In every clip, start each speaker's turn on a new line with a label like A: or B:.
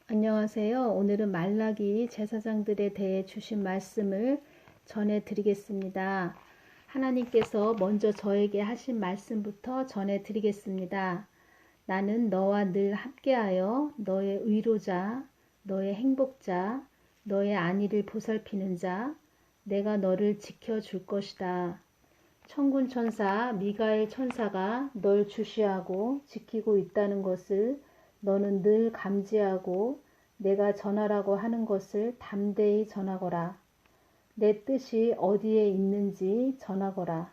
A: 안녕하세요. 오늘은 말라기 제사장들에 대해 주신 말씀을 전해 드리겠습니다. 하나님께서 먼저 저에게 하신 말씀부터 전해 드리겠습니다. 나는 너와 늘 함께하여 너의 의로자, 너의 행복자, 너의 안위를 보살피는 자, 내가 너를 지켜줄 것이다. 천군 천사 미가엘 천사가 널 주시하고 지키고 있다는 것을 너는 늘 감지하고 내가 전하라고 하는 것을 담대히 전하거라. 내 뜻이 어디에 있는지 전하거라.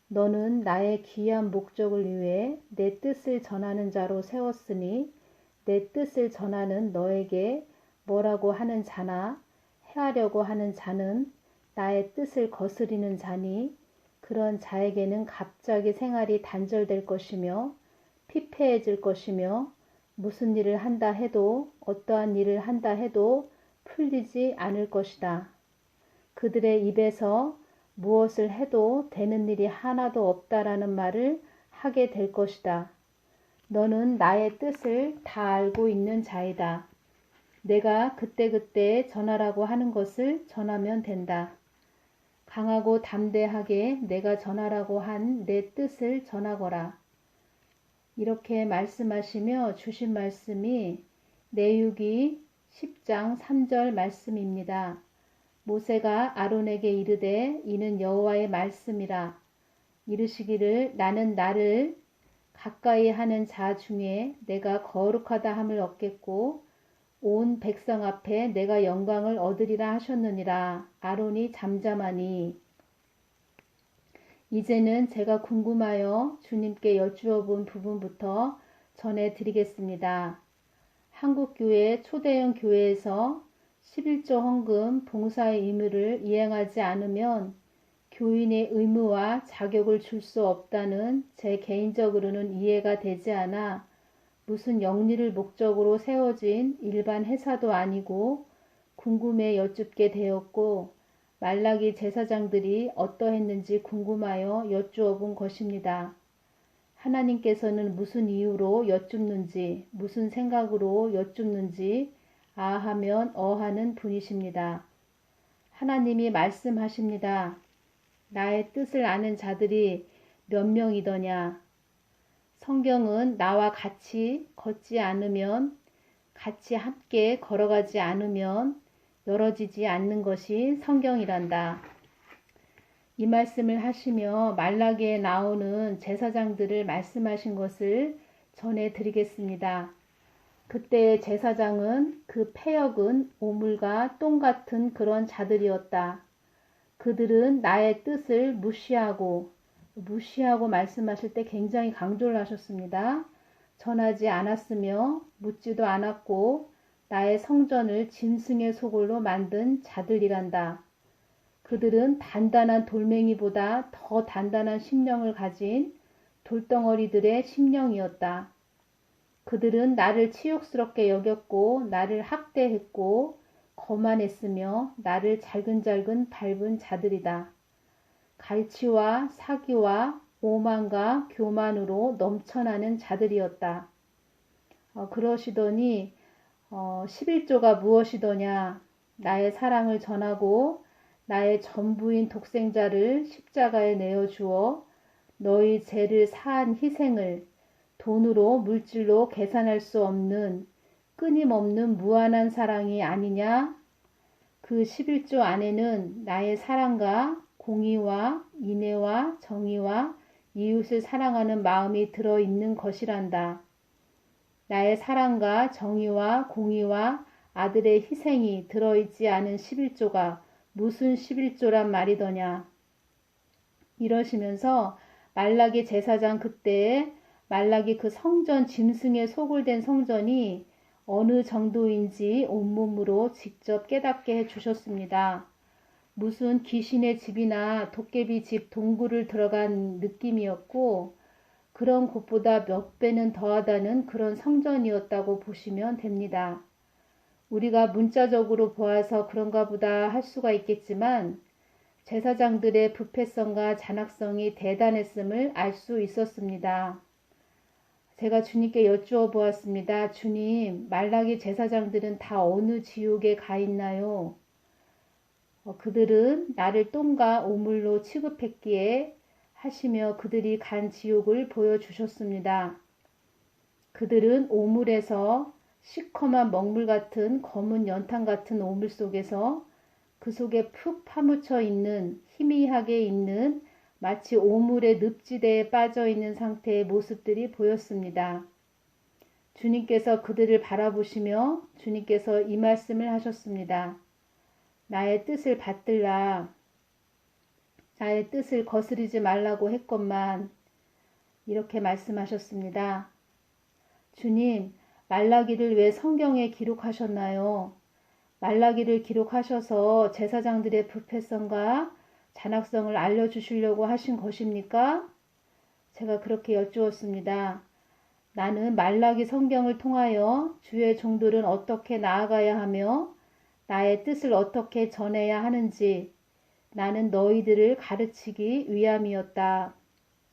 A: 너는 나의 귀한 목적을 위해 내 뜻을 전하는 자로 세웠으니 내 뜻을 전하는 너에게 뭐라고 하는 자나 해하려고 하는 자는 나의 뜻을 거스리는 자니 그런 자에게는 갑자기 생활이 단절될 것이며 피폐해질 것이며 무슨 일을 한다 해도 어떠한 일을 한다 해도 풀리지 않을 것이다. 그들의 입에서 무엇을 해도 되는 일이 하나도 없다라는 말을 하게 될 것이다. 너는 나의 뜻을 다 알고 있는 자이다. 내가 그때그때 전하라고 하는 것을 전하면 된다. 강하고 담대하게 내가 전하라고 한 내 뜻을 전하거라. 이렇게 말씀하시며 주신 말씀이 레위기 10장 3절 말씀입니다. 모세가 아론에게 이르되 이는 여호와의 말씀이라. 이르시기를 나는 나를 가까이 하는 자 중에 내가 거룩하다 함을 얻겠고 온 백성 앞에 내가 영광을 얻으리라 하셨느니라. 아론이 잠잠하니. 이제는 제가 궁금하여 주님께 여쭈어 본 부분부터 전해드리겠습니다. 한국교회 초대형 교회에서 11조 헌금 봉사의 의무를 이행하지 않으면 교인의 의무와 자격을 줄 수 없다는 제 개인적으로는 이해가 되지 않아 무슨 영리를 목적으로 세워진 일반 회사도 아니고 궁금해 여쭙게 되었고 말라기 제사장들이 어떠했는지 궁금하여 여쭈어 본 것입니다. 하나님께서는 무슨 이유로 여쭙는지 무슨 생각으로 여쭙는지 아하면 어하는 분이십니다. 하나님이 말씀하십니다. 나의 뜻을 아는 자들이 몇 명이더냐. 성경은 나와 같이 걷지 않으면 같이 함께 걸어가지 않으면 열어지지 않는 것이 성경이란다. 이 말씀을 하시며 말라기에 나오는 제사장들을 말씀하신 것을 전해드리겠습니다. 그때의 제사장은 그 패역은 오물과 똥 같은 그런 자들이었다. 그들은 나의 뜻을 무시하고 말씀하실 때 굉장히 강조를 하셨습니다. 전하지 않았으며 묻지도 않았고 나의 성전을 짐승의 소굴로 만든 자들이란다. 그들은 단단한 돌멩이보다 더 단단한 심령을 가진 돌덩어리들의 심령이었다. 그들은 나를 치욕스럽게 여겼고 나를 학대했고 거만했으며 나를 잘근잘근 밟은 자들이다. 갈취와 사기와 오만과 교만으로 넘쳐나는 자들이었다. 그러시더니 11조가 무엇이더냐. 나의 사랑을 전하고 나의 전부인 독생자를 십자가에 내어주어 너희 죄를 사한 희생을 돈으로 물질로 계산할 수 없는 끊임없는 무한한 사랑이 아니냐. 그 11조 안에는 나의 사랑과 공의와 인애와 정의와 이웃을 사랑하는 마음이 들어있는 것이란다. 나의 사랑과 정의와 공의와 아들의 희생이 들어있지 않은 11조가 무슨 11조란 말이더냐. 이러시면서 말라기 제사장 그때에 말라기 그 성전 짐승에 소굴된 성전이 어느 정도인지 온몸으로 직접 깨닫게 해주셨습니다. 무슨 귀신의 집이나 도깨비 집 동굴을 들어간 느낌이었고 그런 곳보다 몇 배는 더하다는 그런 성전이었다고 보시면 됩니다. 우리가 문자적으로 보아서 그런가 보다 할 수가 있겠지만 제사장들의 부패성과 잔악성이 대단했음을 알 수 있었습니다. 제가 주님께 여쭈어 보았습니다. 주님, 말라기 제사장들은 다 어느 지옥에 가 있나요? 그들은 나를 똥과 오물로 취급했기에 하시며 그들이 간 지옥을 보여주셨습니다. 그들은 오물에서 시커먼 먹물 같은 검은 연탄 같은 오물 속에서 그 속에 푹 파묻혀 있는 희미하게 있는 마치 오물의 늪지대에 빠져 있는 상태의 모습들이 보였습니다. 주님께서 그들을 바라보시며 주님께서 이 말씀을 하셨습니다. 나의 뜻을 받들라. 나의 뜻을 거스르지 말라고 했건만 이렇게 말씀하셨습니다. 주님, 말라기를 왜 성경에 기록하셨나요? 말라기를 기록하셔서 제사장들의 부패성과 잔악성을 알려주시려고 하신 것입니까? 제가 그렇게 여쭈었습니다. 나는 말라기 성경을 통하여 주의 종들은 어떻게 나아가야 하며 나의 뜻을 어떻게 전해야 하는지 나는 너희들을 가르치기 위함이었다.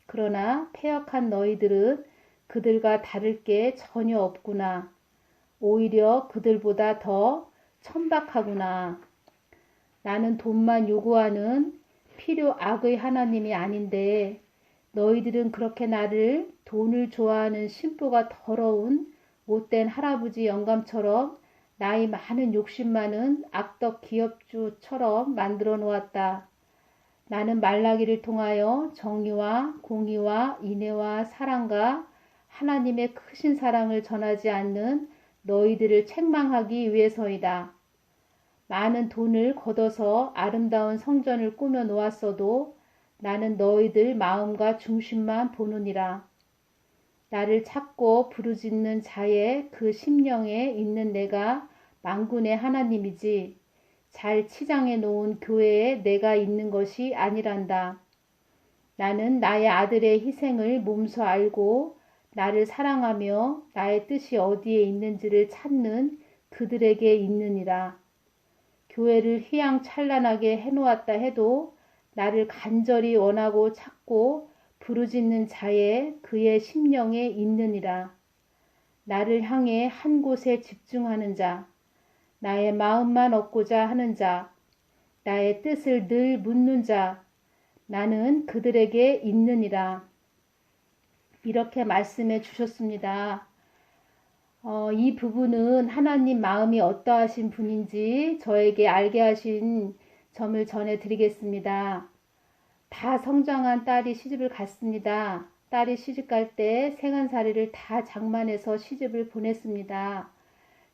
A: 그러나 패역한 너희들은 그들과 다를 게 전혀 없구나. 오히려 그들보다 더 천박하구나. 나는 돈만 요구하는 필요 악의 하나님이 아닌데 너희들은 그렇게 나를 돈을 좋아하는 심보가 더러운 못된 할아버지 영감처럼 나이 많은 욕심 많은 악덕 기업주처럼 만들어 놓았다. 나는 말라기를 통하여 정의와 공의와 인애와 사랑과 하나님의 크신 사랑을 전하지 않는 너희들을 책망하기 위해서이다. 많은 돈을 걷어서 아름다운 성전을 꾸며 놓았어도 나는 너희들 마음과 중심만 보느니라. 나를 찾고 부르짖는 자의 그 심령에 있는 내가 만군의 하나님이지 잘 치장해 놓은 교회에 내가 있는 것이 아니란다. 나는 나의 아들의 희생을 몸소 알고 나를 사랑하며 나의 뜻이 어디에 있는지를 찾는 그들에게 있느니라. 교회를 휘황찬란하게 해놓았다 해도 나를 간절히 원하고 찾고 부르짖는 자의 그의 심령에 있느니라. 나를 향해 한 곳에 집중하는 자, 나의 마음만 얻고자 하는 자, 나의 뜻을 늘 묻는 자, 나는 그들에게 있느니라. 이렇게 말씀해 주셨습니다. 이 부분은 하나님 마음이 어떠하신 분인지 저에게 알게 하신 점을 전해드리겠습니다. 다 성장한 딸이 시집을 갔습니다. 딸이 시집갈 때 생한살이를 다 장만해서 시집을 보냈습니다.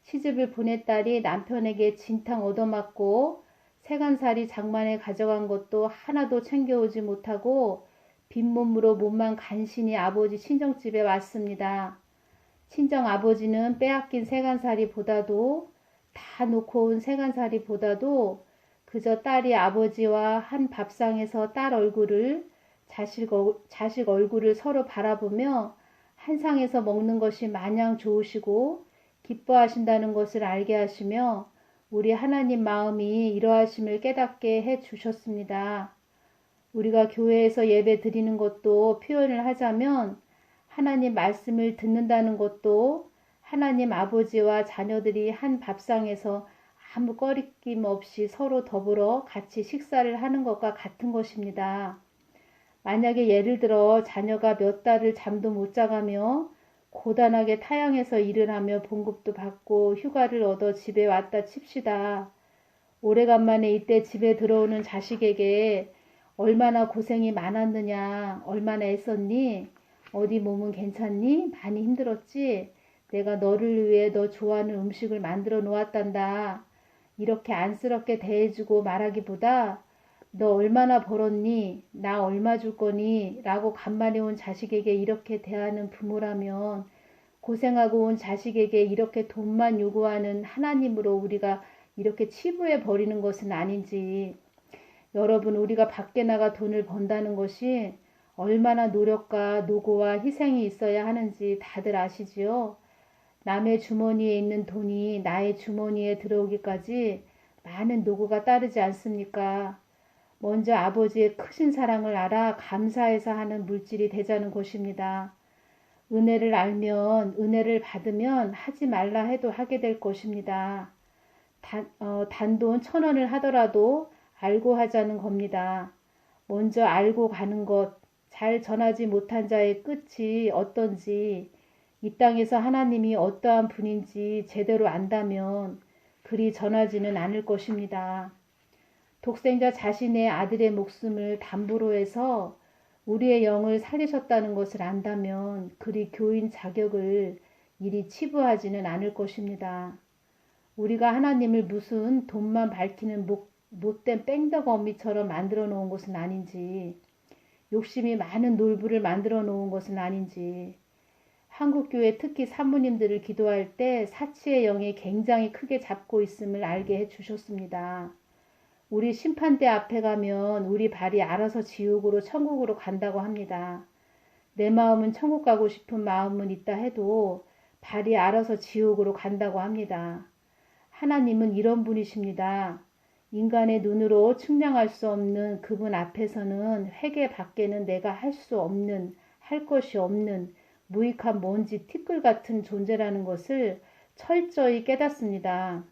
A: 시집을 보낸 딸이 남편에게 진탕 얻어맞고 생한살이 장만해 가져간 것도 하나도 챙겨오지 못하고 빈몸으로 몸만 간신히 아버지 친정집에 왔습니다. 친정 아버지는 빼앗긴 세간살이보다도 다 놓고 온 세간살이보다도 그저 딸이 아버지와 한 밥상에서 딸 얼굴을 자식 얼굴을 서로 바라보며 한 상에서 먹는 것이 마냥 좋으시고 기뻐하신다는 것을 알게 하시며 우리 하나님 마음이 이러하심을 깨닫게 해 주셨습니다. 우리가 교회에서 예배 드리는 것도 표현을 하자면 하나님 말씀을 듣는다는 것도 하나님 아버지와 자녀들이 한 밥상에서 아무 꺼리낌 없이 서로 더불어 같이 식사를 하는 것과 같은 것입니다. 만약에 예를 들어 자녀가 몇 달을 잠도 못 자가며 고단하게 타향해서 일을 하며 봉급도 받고 휴가를 얻어 집에 왔다 칩시다. 오래간만에 이때 집에 들어오는 자식에게 얼마나 고생이 많았느냐, 얼마나 애썼니? 어디 몸은 괜찮니? 많이 힘들었지? 내가 너를 위해 너 좋아하는 음식을 만들어 놓았단다. 이렇게 안쓰럽게 대해주고 말하기보다 너 얼마나 벌었니? 나 얼마 줄 거니? 라고 간만에 온 자식에게 이렇게 대하는 부모라면 고생하고 온 자식에게 이렇게 돈만 요구하는 하나님으로 우리가 이렇게 치부해 버리는 것은 아닌지. 여러분, 우리가 밖에 나가 돈을 번다는 것이 얼마나 노력과 노고와 희생이 있어야 하는지 다들 아시지요? 남의 주머니에 있는 돈이 나의 주머니에 들어오기까지 많은 노고가 따르지 않습니까? 먼저 아버지의 크신 사랑을 알아 감사해서 하는 물질이 되자는 것입니다. 은혜를 알면, 은혜를 받으면 하지 말라 해도 하게 될 것입니다. 단돈 1,000원을 하더라도 알고 하자는 겁니다. 먼저 알고 가는 것, 잘 전하지 못한 자의 끝이 어떤지, 이 땅에서 하나님이 어떠한 분인지 제대로 안다면 그리 전하지는 않을 것입니다. 독생자 자신의 아들의 목숨을 담보로 해서 우리의 영을 살리셨다는 것을 안다면 그리 교인 자격을 이리 치부하지는 않을 것입니다. 우리가 하나님을 무슨 돈만 밝히는 못된 뺑덕어미처럼 만들어 놓은 것은 아닌지, 욕심이 많은 놀부를 만들어 놓은 것은 아닌지, 한국교회 특히 산모님들을 기도할 때 사치의 영이 굉장히 크게 잡고 있음을 알게 해주셨습니다. 우리 심판대 앞에 가면 우리 발이 알아서 지옥으로 천국으로 간다고 합니다. 내 마음은 천국 가고 싶은 마음은 있다 해도 발이 알아서 지옥으로 간다고 합니다. 하나님은 이런 분이십니다. 인간의 눈으로 측량할 수 없는 그분 앞에서는 회개 밖에는 내가 할 수 없는, 할 것이 없는 무익한 먼지 티끌 같은 존재라는 것을 철저히 깨닫습니다.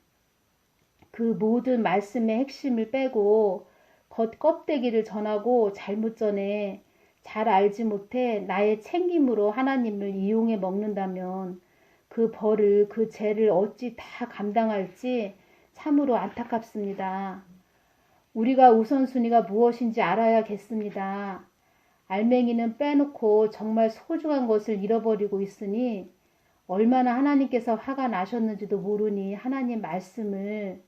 A: 그 모든 말씀의 핵심을 빼고 겉 껍데기를 전하고 잘못 전해 잘 알지 못해 나의 챙김으로 하나님을 이용해 먹는다면 그 벌을, 그 죄를 어찌 다 감당할지 참으로 안타깝습니다. 우리가 우선순위가 무엇인지 알아야겠습니다. 알맹이는 빼놓고 정말 소중한 것을 잃어버리고 있으니 얼마나 하나님께서 화가 나셨는지도 모르니 하나님 말씀을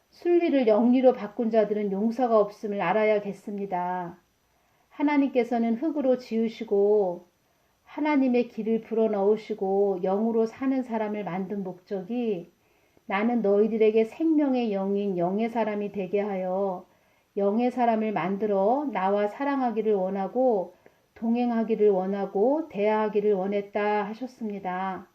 A: 순리를 영리로 바꾼 자들은 용서가 없음을 알아야겠습니다. 하나님께서는 흙으로 지으시고 하나님의 길을 불어넣으시고 영으로 사는 사람을 만든 목적이 나는 너희들에게 생명의 영인 영의 사람이 되게 하여 영의 사람을 만들어 나와 사랑하기를 원하고 동행하기를 원하고 대화하기를 원했다 하셨습니다.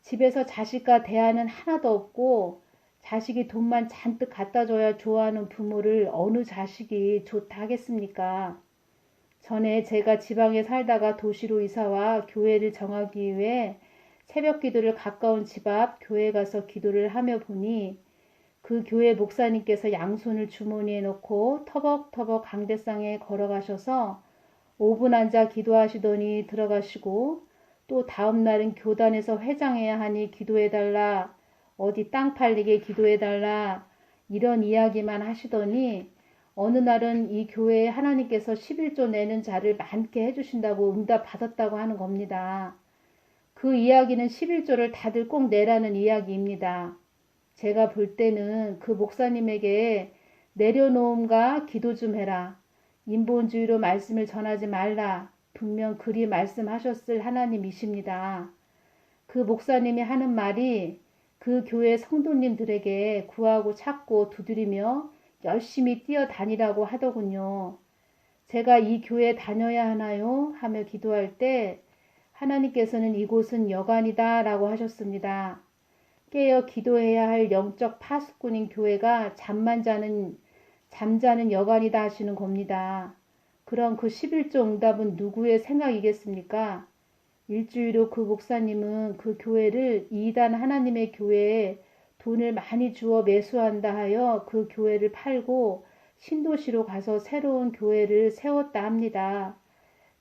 A: 집에서 자식과 대화는 하나도 없고 자식이 돈만 잔뜩 갖다 줘야 좋아하는 부모를 어느 자식이 좋다 하겠습니까? 전에 제가 지방에 살다가 도시로 이사와 교회를 정하기 위해 새벽 기도를 가까운 집 앞 교회에 가서 기도를 하며 보니 그 교회 목사님께서 양손을 주머니에 넣고 터벅터벅 강대상에 걸어가셔서 5분 앉아 기도하시더니 들어가시고 또 다음 날은 교단에서 회장해야 하니 기도해달라, 어디 땅 팔리게 기도해달라 이런 이야기만 하시더니 어느 날은 이 교회에 하나님께서 11조 내는 자를 많게 해주신다고 응답 받았다고 하는 겁니다. 그 이야기는 11조를 다들 꼭 내라는 이야기입니다. 제가 볼 때는 그 목사님에게 내려놓음과 기도 좀 해라. 인본주의로 말씀을 전하지 말라. 분명 그리 말씀하셨을 하나님이십니다. 그 목사님이 하는 말이 그 교회 성도님들에게 구하고 찾고 두드리며 열심히 뛰어다니라고 하더군요. 제가 이 교회 다녀야 하나요? 하며 기도할 때 하나님께서는 이곳은 여관이다 라고 하셨습니다. 깨어 기도해야 할 영적 파수꾼인 교회가 잠자는 여관이다 하시는 겁니다. 그럼 그 11조 응답은 누구의 생각이겠습니까? 일주일 후 그 목사님은 그 교회를 이단 하나님의 교회에 돈을 많이 주어 매수한다 하여 그 교회를 팔고 신도시로 가서 새로운 교회를 세웠다 합니다.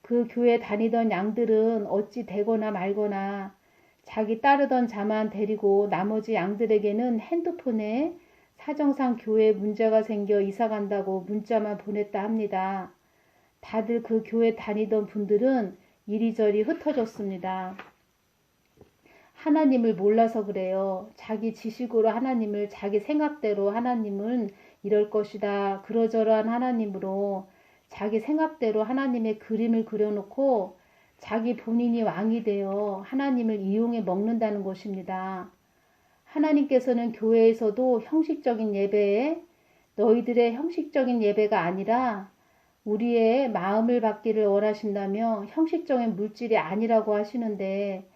A: 그 교회 다니던 양들은 어찌 되거나 말거나 자기 따르던 자만 데리고 나머지 양들에게는 핸드폰에 사정상 교회에 문제가 생겨 이사 간다고 문자만 보냈다 합니다. 다들 그 교회 다니던 분들은 이리저리 흩어졌습니다. 하나님을 몰라서 그래요. 자기 지식으로 하나님을 자기 생각대로 하나님은 이럴 것이다. 그러저러한 하나님으로 자기 생각대로 하나님의 그림을 그려놓고 자기 본인이 왕이 되어 하나님을 이용해 먹는다는 것입니다. 하나님께서는 교회에서도 형식적인 예배에 너희들의 형식적인 예배가 아니라 우리의 마음을 받기를 원하신다며 형식적인 물질이 아니라고 하시는데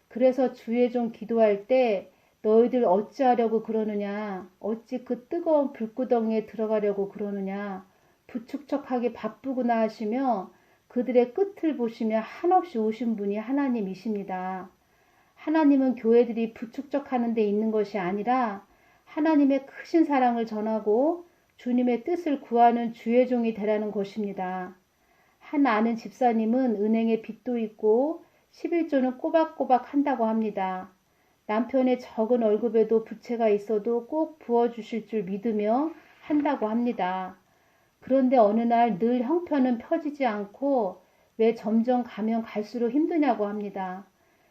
A: 그래서 주의 종 기도할 때 너희들 어찌하려고 그러느냐 어찌 그 뜨거운 불구덩이에 들어가려고 그러느냐 부축척하기 바쁘구나 하시며 그들의 끝을 보시며 한없이 오신 분이 하나님이십니다. 하나님은 교회들이 부축적하는 데 있는 것이 아니라 하나님의 크신 사랑을 전하고 주님의 뜻을 구하는 주의 종이 되라는 것입니다. 한 아는 집사님은 은행에 빚도 있고 11조는 꼬박꼬박 한다고 합니다. 남편의 적은 월급에도 부채가 있어도 꼭 부어주실 줄 믿으며 한다고 합니다. 그런데 어느 날 늘 형편은 펴지지 않고 왜 점점 가면 갈수록 힘드냐고 합니다.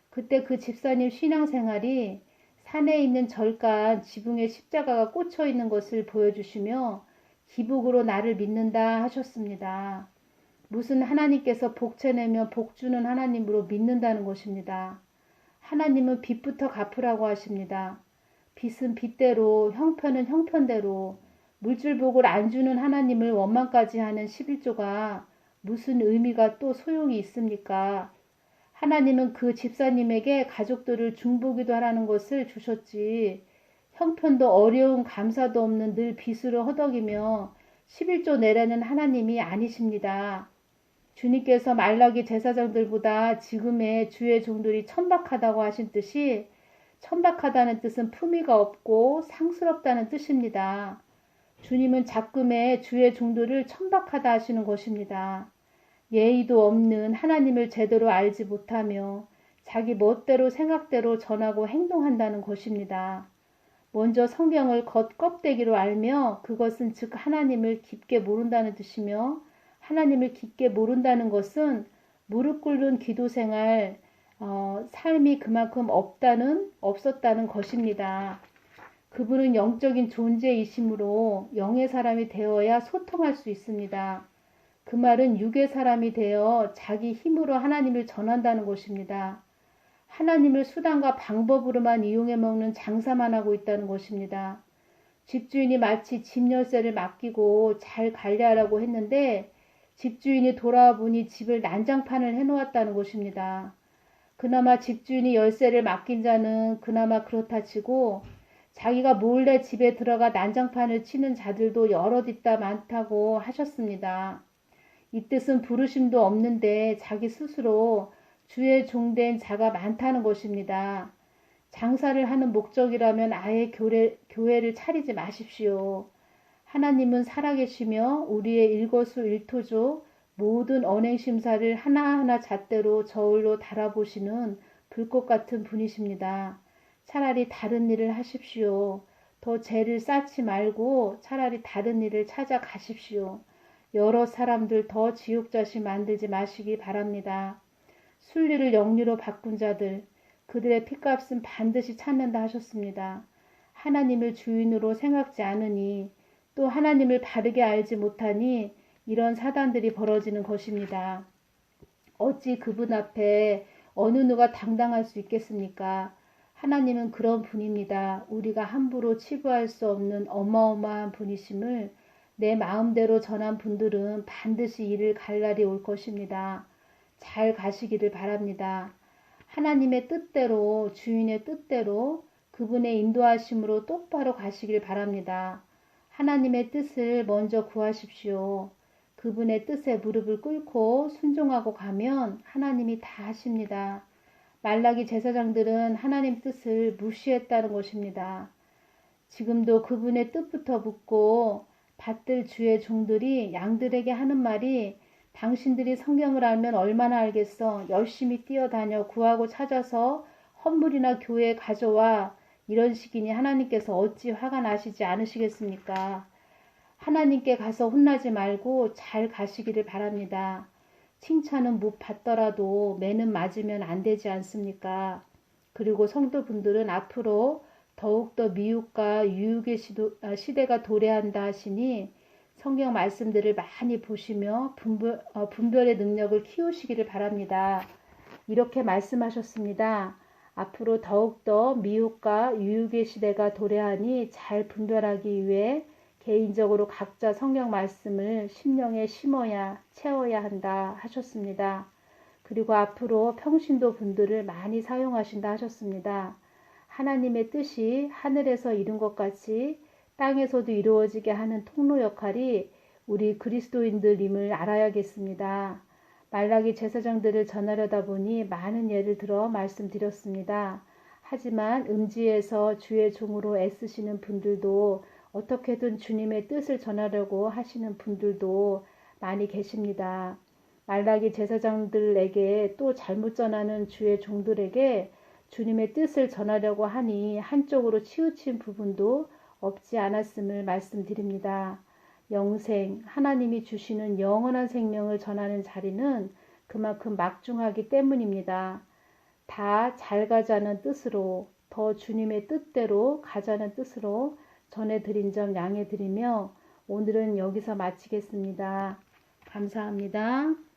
A: 그때 그 집사님 신앙생활이 산에 있는 절간 지붕에 십자가가 꽂혀 있는 것을 보여주시며 기복으로 나를 믿는다 하셨습니다. 무슨 하나님께서 복채내며 복주는 하나님으로 믿는다는 것입니다. 하나님은 빚부터 갚으라고 하십니다. 빚은 빚대로, 형편은 형편대로, 물질복을 안 주는 하나님을 원망까지 하는 11조가 무슨 의미가 또 소용이 있습니까? 하나님은 그 집사님에게 가족들을 중보기도 하라는 것을 주셨지. 형편도 어려운 감사도 없는 늘 빚으로 허덕이며 11조 내라는 하나님이 아니십니다. 주님께서 말라기 제사장들보다 지금의 주의 종들이 천박하다고 하신 뜻이 천박하다는 뜻은 품위가 없고 상스럽다는 뜻입니다. 주님은 작금의 주의 종들을 천박하다 하시는 것입니다. 예의도 없는 하나님을 제대로 알지 못하며 자기 멋대로 생각대로 전하고 행동한다는 것입니다. 먼저 성경을 겉껍데기로 알며 그것은 즉 하나님을 깊게 모른다는 뜻이며 하나님을 깊게 모른다는 것은 무릎 꿇는 기도생활, 삶이 그만큼 없었다는 것입니다. 그분은 영적인 존재이시므로 영의 사람이 되어야 소통할 수 있습니다. 그 말은 육의 사람이 되어 자기 힘으로 하나님을 전한다는 것입니다. 하나님을 수단과 방법으로만 이용해 먹는 장사만 하고 있다는 것입니다. 집주인이 마치 집 열쇠를 맡기고 잘 관리하라고 했는데 집주인이 돌아와 보니 집을 난장판을 해놓았다는 것입니다. 그나마 집주인이 열쇠를 맡긴 자는 그나마 그렇다 치고 자기가 몰래 집에 들어가 난장판을 치는 자들도 여럿 있다 많다고 하셨습니다. 이 뜻은 부르심도 없는데 자기 스스로 주의 종된 자가 많다는 것입니다. 장사를 하는 목적이라면 아예 교회를 차리지 마십시오. 하나님은 살아계시며 우리의 일거수일투족 모든 언행심사를 하나하나 잣대로 저울로 달아보시는 불꽃 같은 분이십니다. 차라리 다른 일을 하십시오. 더 죄를 쌓지 말고 차라리 다른 일을 찾아가십시오. 여러 사람들 더 지옥자식 만들지 마시기 바랍니다. 순리를 영리로 바꾼 자들, 그들의 핏값은 반드시 찾는다 하셨습니다. 하나님을 주인으로 생각지 않으니 또 하나님을 바르게 알지 못하니 이런 사단들이 벌어지는 것입니다. 어찌 그분 앞에 어느 누가 당당할 수 있겠습니까? 하나님은 그런 분입니다. 우리가 함부로 치부할 수 없는 어마어마한 분이심을 내 마음대로 전한 분들은 반드시 이를 갈 날이 올 것입니다. 잘 가시기를 바랍니다. 하나님의 뜻대로 주인의 뜻대로 그분의 인도하심으로 똑바로 가시길 바랍니다. 하나님의 뜻을 먼저 구하십시오. 그분의 뜻에 무릎을 꿇고 순종하고 가면 하나님이 다 하십니다. 말라기 제사장들은 하나님 뜻을 무시했다는 것입니다. 지금도 그분의 뜻부터 묻고 받들 주의 종들이 양들에게 하는 말이 당신들이 성경을 알면 얼마나 알겠어. 열심히 뛰어다녀 구하고 찾아서 헌물이나 교회에 가져와. 이런 식이니 하나님께서 어찌 화가 나시지 않으시겠습니까? 하나님께 가서 혼나지 말고 잘 가시기를 바랍니다. 칭찬은 못 받더라도 매는 맞으면 안 되지 않습니까? 그리고 성도분들은 앞으로 더욱더 미혹과 유혹의 시대가 도래한다 하시니 성경 말씀들을 많이 보시며 분별의 능력을 키우시기를 바랍니다. 이렇게 말씀하셨습니다. 앞으로 더욱더 미혹과 유혹의 시대가 도래하니 잘 분별하기 위해 개인적으로 각자 성경 말씀을 심령에 심어야 채워야 한다 하셨습니다. 그리고 앞으로 평신도 분들을 많이 사용하신다 하셨습니다. 하나님의 뜻이 하늘에서 이룬 것 같이 땅에서도 이루어지게 하는 통로 역할이 우리 그리스도인들임을 알아야겠습니다. 말라기 제사장들을 전하려다 보니 많은 예를 들어 말씀드렸습니다. 하지만 음지에서 주의 종으로 애쓰시는 분들도 어떻게든 주님의 뜻을 전하려고 하시는 분들도 많이 계십니다. 말라기 제사장들에게 또 잘못 전하는 주의 종들에게 주님의 뜻을 전하려고 하니 한쪽으로 치우친 부분도 없지 않았음을 말씀드립니다. 영생, 하나님이 주시는 영원한 생명을 전하는 자리는 그만큼 막중하기 때문입니다. 다 잘 가자는 뜻으로, 더 주님의 뜻대로 가자는 뜻으로 전해드린 점 양해드리며 오늘은 여기서 마치겠습니다. 감사합니다.